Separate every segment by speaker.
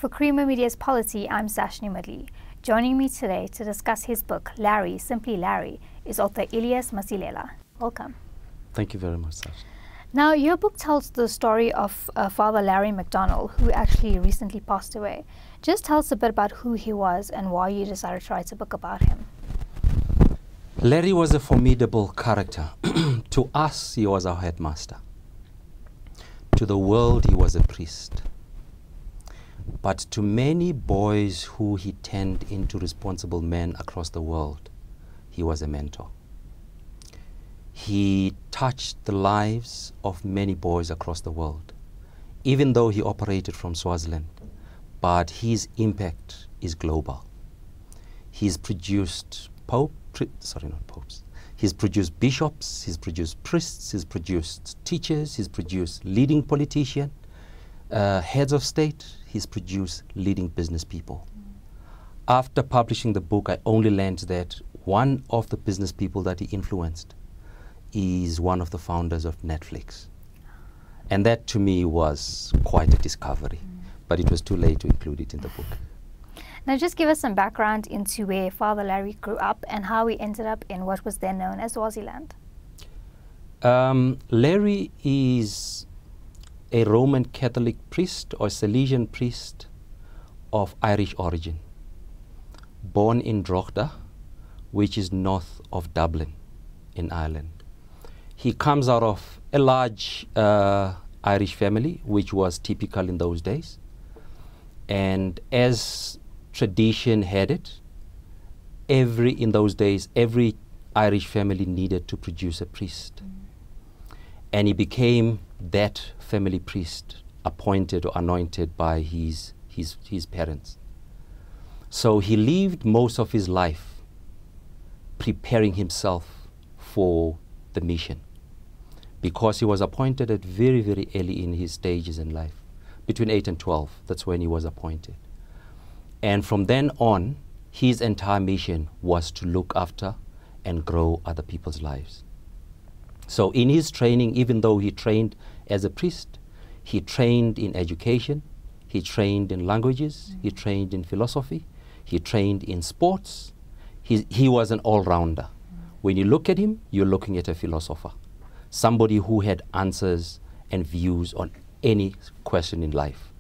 Speaker 1: For Creamer Media's Polity, I'm Sashni Madli. Joining me today to discuss his book, Larry, Simply Larry, is author Elias Masilela. Welcome.
Speaker 2: Thank you very much, Sashni.
Speaker 1: Now, your book tells the story of Father Larry McDonnell, who actually recently passed away. Just tell us a bit about who he was and why you decided to write a book about him.
Speaker 2: Larry was a formidable character. To us, he was our headmaster. To the world, he was a priest. But to many boys who he turned into responsible men across the world, he was a mentor. He touched the lives of many boys across the world, even though he operated from Swaziland, but his impact is global. He's produced he's produced bishops, he's produced priests, he's produced teachers, he's produced leading politicians, heads of state, he's produced leading business people. After publishing the book, I only learned that one of the business people that he influenced is one of the founders of Netflix. And that to me was quite a discovery, but it was too late to include it in the book.
Speaker 1: Now just give us some background into where Father Larry grew up and how he ended up in what was then known as Swaziland.
Speaker 2: Larry is a Roman Catholic priest or Salesian priest of Irish origin, born in Drogheda, which is north of Dublin in Ireland. He comes out of a large Irish family, which was typical in those days. And as tradition had it, in those days, every Irish family needed to produce a priest. And he became that family priest, appointed or anointed by his parents. So he lived most of his life preparing himself for the mission, because he was appointed at very, very early in his stages in life, between 8 and 12. That's when he was appointed. And from then on, his entire mission was to look after and grow other people's lives. So in his training, even though he trained as a priest, he trained in education, he trained in languages, he trained in philosophy, he trained in sports. He was an all-rounder. When you look at him, you're looking at a philosopher, somebody who had answers and views on any question in life.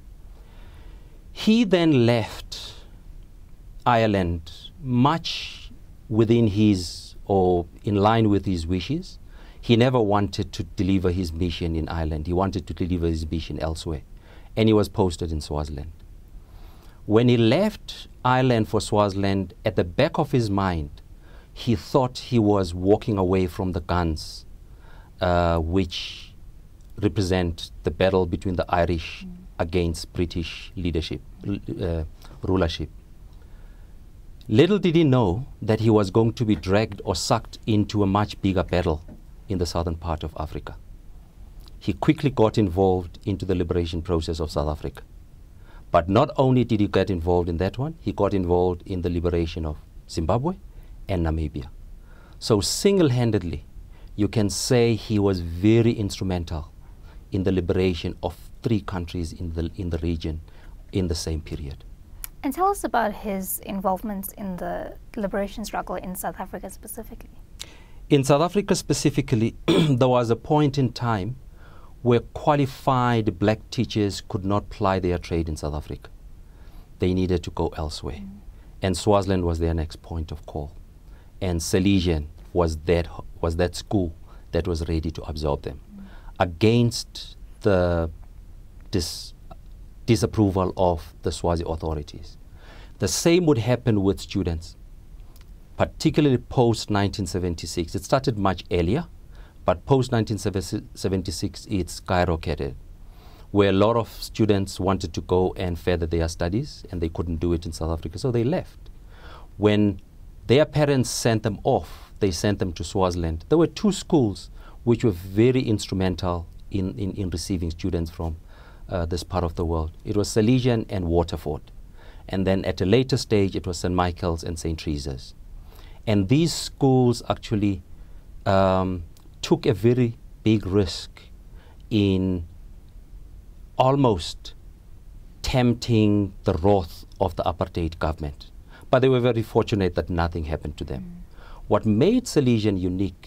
Speaker 2: He then left Ireland much within his, or in line with his wishes. He never wanted to deliver his mission in Ireland. He wanted to deliver his mission elsewhere. And he was posted in Swaziland. When he left Ireland for Swaziland, at the back of his mind, he thought he was walking away from the guns, which represent the battle between the Irish against British leadership, rulership. Little did he know that he was going to be dragged or sucked into a much bigger battle in the southern part of Africa. He quickly got involved into the liberation process of South Africa. But not only did he get involved in that one, he got involved in the liberation of Zimbabwe and Namibia. So single-handedly, you can say he was very instrumental in the liberation of 3 countries in the region in the same period.
Speaker 1: And tell us about his involvement in the liberation struggle in South Africa specifically.
Speaker 2: In South Africa specifically, there was a point in time where qualified black teachers could not ply their trade in South Africa. They needed to go elsewhere. And Swaziland was their next point of call. And Salesian was that school that was ready to absorb them against the disapproval of the Swazi authorities. The same would happen with students, particularly post-1976. It started much earlier, but post-1976 it skyrocketed, where a lot of students wanted to go and further their studies, and they couldn't do it in South Africa, so they left. When their parents sent them off, they sent them to Swaziland. There were 2 schools which were very instrumental in receiving students from this part of the world. It was Salesian and Waterford. And then at a later stage, it was St. Michael's and St. Teresa's. And these schools actually took a very big risk in almost tempting the wrath of the apartheid government. But they were very fortunate that nothing happened to them. What made Salesian unique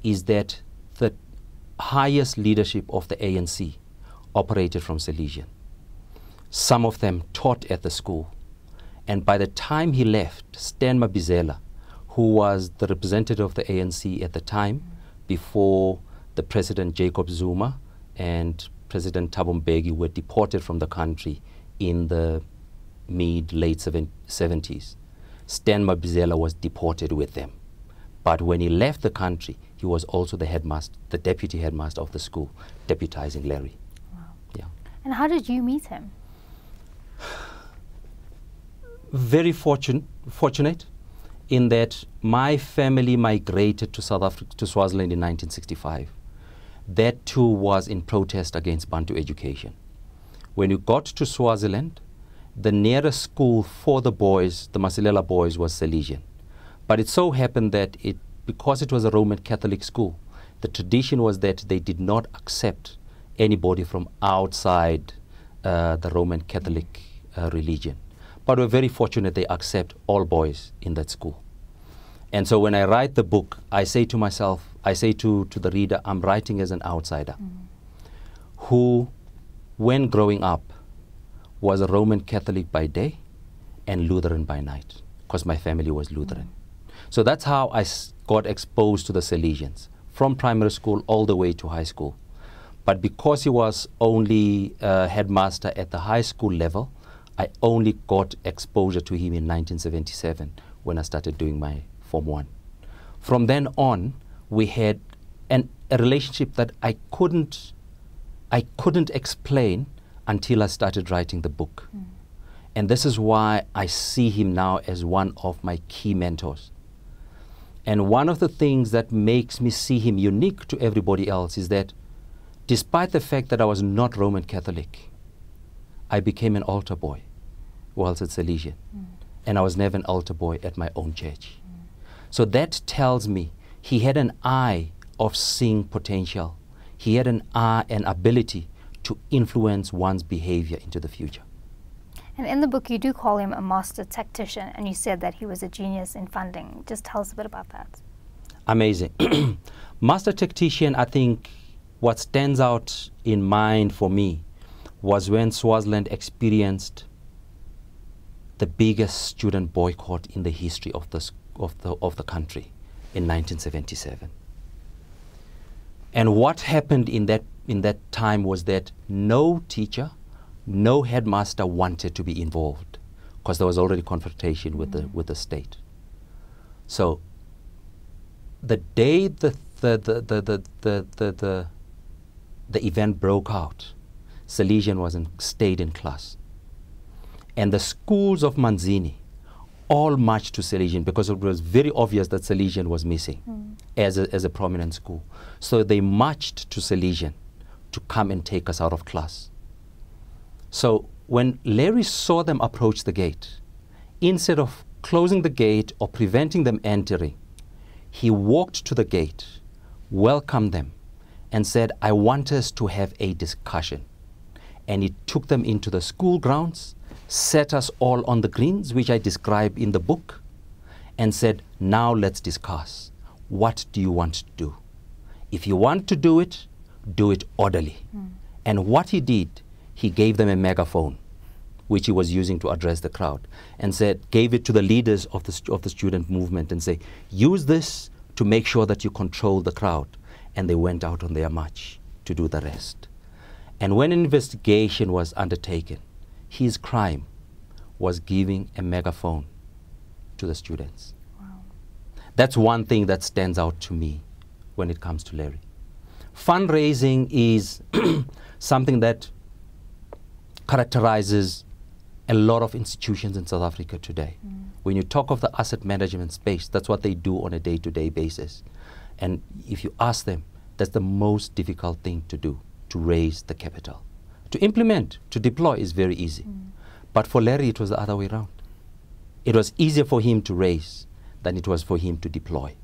Speaker 2: is that the highest leadership of the ANC operated from Salesian. Some of them taught at the school. And by the time he left, Stan Mabizela, who was the representative of the ANC at the time, before the President Jacob Zuma and President Thabo Mbeki were deported from the country in the mid-late 70s. Stan Mabizela was deported with them. But when he left the country, he was also the headmaster, the deputy headmaster of the school, deputizing Larry.
Speaker 1: Wow.
Speaker 2: Yeah.
Speaker 1: And how did you meet him?
Speaker 2: Very fortunate in that my family migrated to South Africa, to Swaziland in 1965. That too was in protest against Bantu education. When you got to Swaziland, the nearest school for the boys, the Masilela boys, was Salesian. But it so happened that because it was a Roman Catholic school, the tradition was that they did not accept anybody from outside the Roman Catholic religion. But we're very fortunate they accept all boys in that school. And so when I write the book, I say to myself, I say to the reader, I'm writing as an outsider who, when growing up, was a Roman Catholic by day and Lutheran by night, because my family was Lutheran. So that's how I got exposed to the Salesians, from primary school all the way to high school. But because he was only headmaster at the high school level, I only got exposure to him in 1977 when I started doing my Form 1. From then on, we had a relationship that I couldn't explain until I started writing the book. And this is why I see him now as one of my key mentors. And one of the things that makes me see him unique to everybody else is that despite the fact that I was not Roman Catholic, I became an altar boy whilst at Salesian. And I was never an altar boy at my own church. So that tells me he had an eye of seeing potential. He had an ability to influence one's behavior into the future.
Speaker 1: And in the book, you do call him a master tactician, and you said that he was a genius in funding. Just tell us a bit about that.
Speaker 2: Amazing. Master tactician, I think what stands out in mind for me was when Swaziland experienced the biggest student boycott in the history of the country in 1977. And what happened in that time was that no teacher, no headmaster wanted to be involved because there was already confrontation with the state. So the day the event broke out, Salesian stayed in class. And the schools of Manzini all marched to Salesian because it was very obvious that Salesian was missing as a prominent school. So they marched to Salesian to come and take us out of class. So when Larry saw them approach the gate, instead of closing the gate or preventing them entering, he walked to the gate, welcomed them, and said, I want us to have a discussion. And he took them into the school grounds, set us all on the greens, which I describe in the book, and said, now let's discuss. What do you want to do? If you want to do it orderly. And what he did, he gave them a megaphone, which he was using to address the crowd, and gave it to the leaders of the student movement and say, use this to make sure that you control the crowd. And they went out on their march to do the rest. And when an investigation was undertaken, his crime was giving a megaphone to the students.
Speaker 1: Wow.
Speaker 2: That's one thing that stands out to me when it comes to Larry. Fundraising is something that characterizes a lot of institutions in South Africa today. When you talk of the asset management space, that's what they do on a day-to-day basis. And if you ask them, that's the most difficult thing to do, to raise the capital. To implement, to deploy is very easy. But for Larry, it was the other way around. It was easier for him to raise than it was for him to deploy,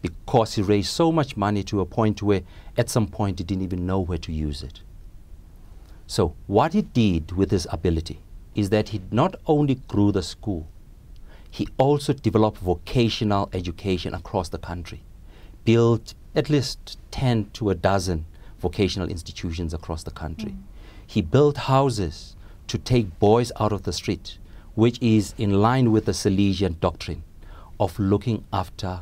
Speaker 2: because he raised so much money to a point where at some point he didn't even know where to use it. So what he did with his ability is that he not only grew the school, he also developed vocational education across the country, built at least 10 to a dozen vocational institutions across the country. He built houses to take boys out of the street, which is in line with the Salesian doctrine of looking after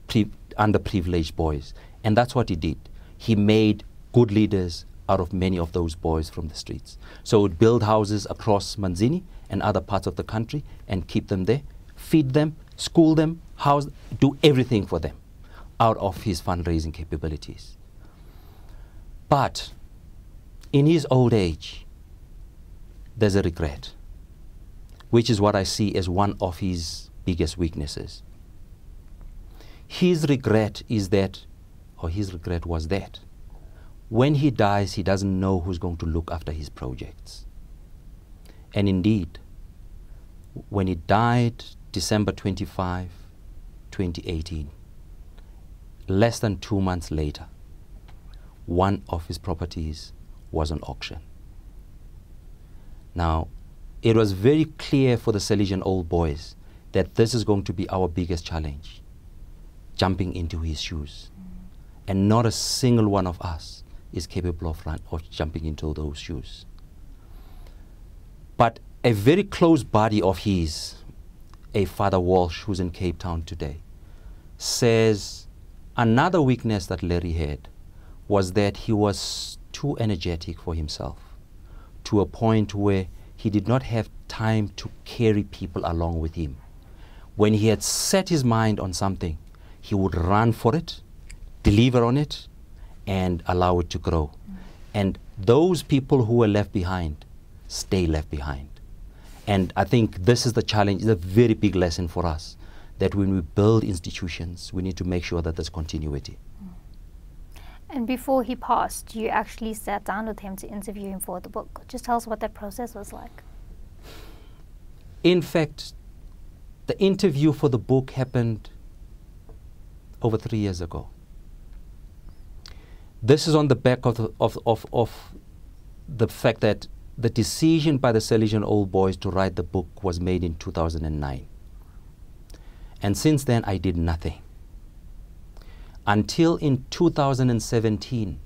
Speaker 2: underprivileged boys. And that's what he did. He made good leaders out of many of those boys from the streets. So he would build houses across Manzini and other parts of the country and keep them there, feed them, school them, house, do everything for them out of his fundraising capabilities. But in his old age, there's a regret, which is what I see as one of his biggest weaknesses. His regret is that, or his regret was that, when he dies, he doesn't know who's going to look after his projects. And indeed, when he died December 25, 2018, less than 2 months later, one of his properties was on auction. Now, it was very clear for the Salesian old boys that this is going to be our biggest challenge, jumping into his shoes. And not a single one of us is capable of jumping into those shoes. But a very close buddy of his, a Father Walsh, who's in Cape Town today, says another weakness that Larry had was that he was too energetic for himself, to a point where he did not have time to carry people along with him. When he had set his mind on something, he would run for it, deliver on it, and allow it to grow. And those people who were left behind stay left behind. And I think this is the challenge, it's a very big lesson for us, that when we build institutions, we need to make sure that there's continuity.
Speaker 1: And before he passed, you actually sat down with him to interview him for the book. Just tell us what that process was like.
Speaker 2: In fact, the interview for the book happened over 3 years ago. This is on the back of the fact that the decision by the Salesian old boys to write the book was made in 2009. And since then, I did nothing. Until in 2017,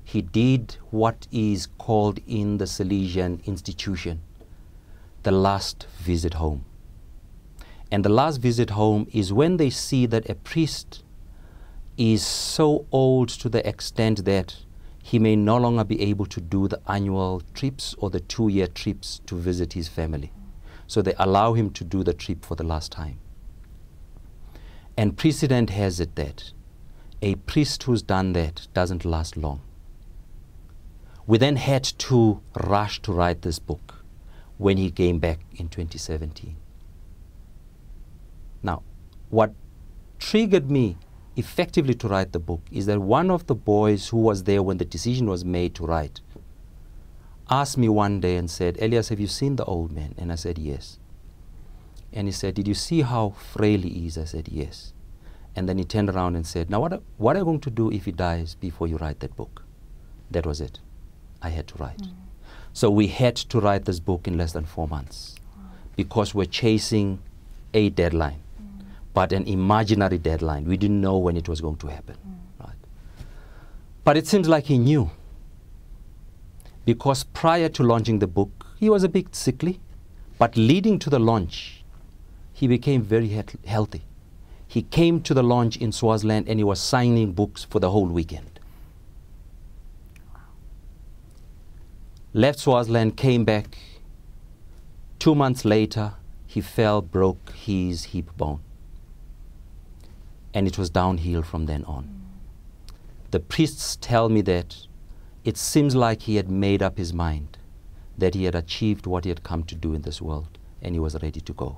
Speaker 2: he did what is called in the Salesian institution, the last visit home. And the last visit home is when they see that a priest is so old to the extent that he may no longer be able to do the annual trips or the 2-year trips to visit his family. So they allow him to do the trip for the last time. And precedent has it that a priest who's done that doesn't last long. We then had to rush to write this book when he came back in 2017. Now, what triggered me effectively to write the book is that one of the boys who was there when the decision was made to write asked me one day and said, "Elias, have you seen the old man?" And I said, "Yes." And he said, "Did you see how frail he is?" I said, "Yes." And then he turned around and said, "Now what are you going to do if he dies before you write that book?" That was it. I had to write. So we had to write this book in less than 4 months because we're chasing a deadline, but an imaginary deadline. We didn't know when it was going to happen. Right? But it seems like he knew, because prior to launching the book, he was a bit sickly, but leading to the launch, he became very healthy. He came to the launch in Swaziland and he was signing books for the whole weekend. Left Swaziland, came back. 2 months later, he fell, broke his hip bone. And it was downhill from then on. The priests tell me that it seems like he had made up his mind, that he had achieved what he had come to do in this world, and he was ready to go.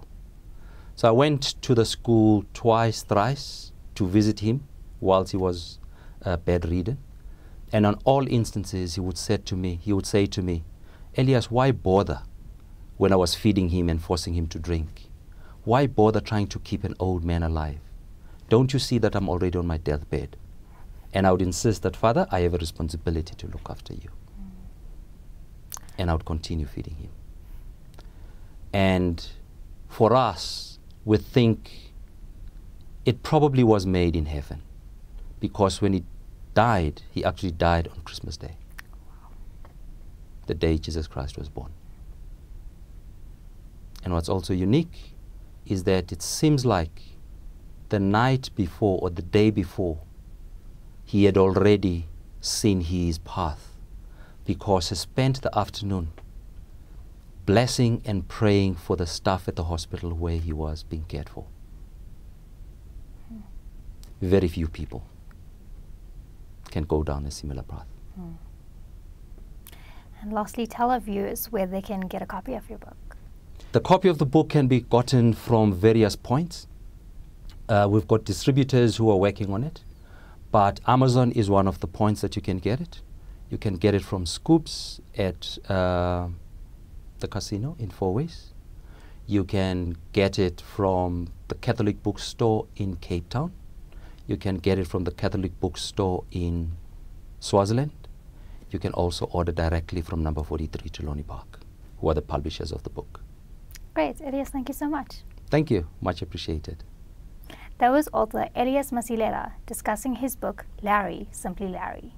Speaker 2: So I went to the school twice, thrice to visit him whilst he was bedridden. And on all instances, he would say to me, "Elias, why bother when I was feeding him and forcing him to drink? Why bother trying to keep an old man alive? Don't you see that I'm already on my deathbed?" And I would insist that, "Father, I have a responsibility to look after you." and I would continue feeding him. And for us, we think it probably was made in heaven, because when he died, he actually died on Christmas Day, the day Jesus Christ was born. And what's also unique is that it seems like the night before or the day before, he had already seen his path, because he spent the afternoon blessing and praying for the staff at the hospital where he was being cared for. Very few people can go down a similar path.
Speaker 1: And lastly, tell our viewers where they can get a copy of your book.
Speaker 2: The copy of the book can be gotten from various points. We've got distributors who are working on it, but Amazon is one of the points that you can get it. You can get it from Scoops at the casino in Four Ways. You can get it from the Catholic bookstore in Cape Town. You can get it from the Catholic bookstore in Swaziland. You can also order directly from number 43 Trelawney Park, who are the publishers of the book.
Speaker 1: Great. Elias, thank you so much.
Speaker 2: Thank you. Much appreciated.
Speaker 1: That was author Elias Masilela discussing his book, Larry, Simply Larry.